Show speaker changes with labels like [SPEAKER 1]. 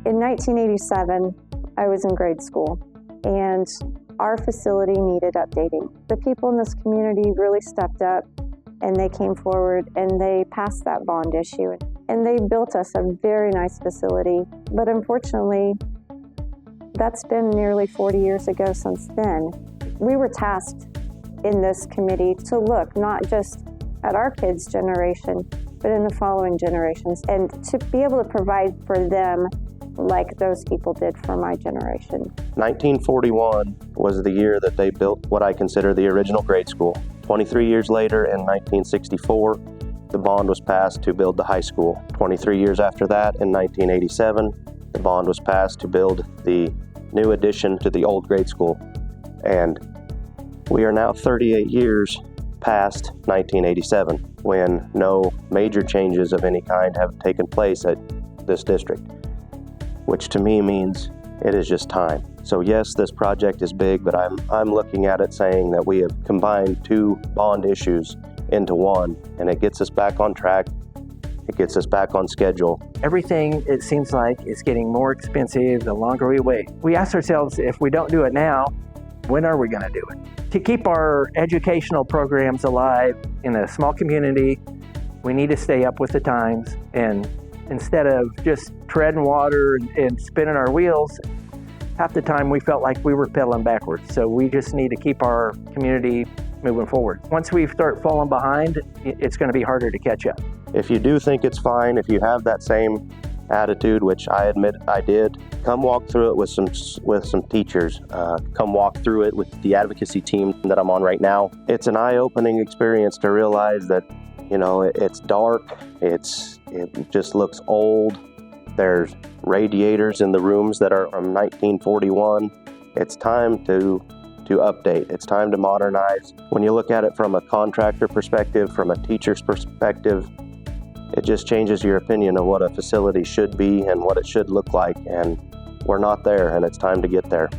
[SPEAKER 1] In 1987, I was in grade school, and our facility needed updating. The people in this community really stepped up, and they came forward and they passed that bond issue. And they built us a very nice facility, but unfortunately, that's been nearly 40 years ago since then. We were tasked in this committee to look not just at our kids' generation, but in the following generations, and to be able to provide for them like those people did for my generation.
[SPEAKER 2] 1941 was the year that they built what I consider the original grade school. 23 years later, in 1964, the bond was passed to build the high school. 23 years after that, in 1987, the bond was passed to build the new addition to the old grade school. And we are now 38 years past 1987, when no major changes of any kind have taken place at this district, which to me means it is just time. So yes, this project is big, but I'm looking at it saying that we have combined two bond issues into one, and it gets us back on track. It gets us back on schedule.
[SPEAKER 3] Everything, it seems like, is getting more expensive the longer we wait. We ask ourselves, if we don't do it now, when are we going to do it? To keep our educational programs alive in a small community, we need to stay up with the times, and instead of just treading water and spinning our wheels, half the time we felt like we were pedaling backwards. So we just need to keep our community moving forward. Once we start falling behind, it's going to be harder to catch up.
[SPEAKER 2] If you do think it's fine, if you have that same attitude, which I admit I did, come walk through it with some teachers. Come walk through it with the advocacy team that I'm on right now. It's an eye-opening experience to realize that, you know, it's dark, it just looks old. There's radiators in the rooms that are from 1941. It's time to update. It's time to modernize. When you look at it from a contractor perspective, from a teacher's perspective, it just changes your opinion of what a facility should be and what it should look like. And we're not there, and it's time to get there.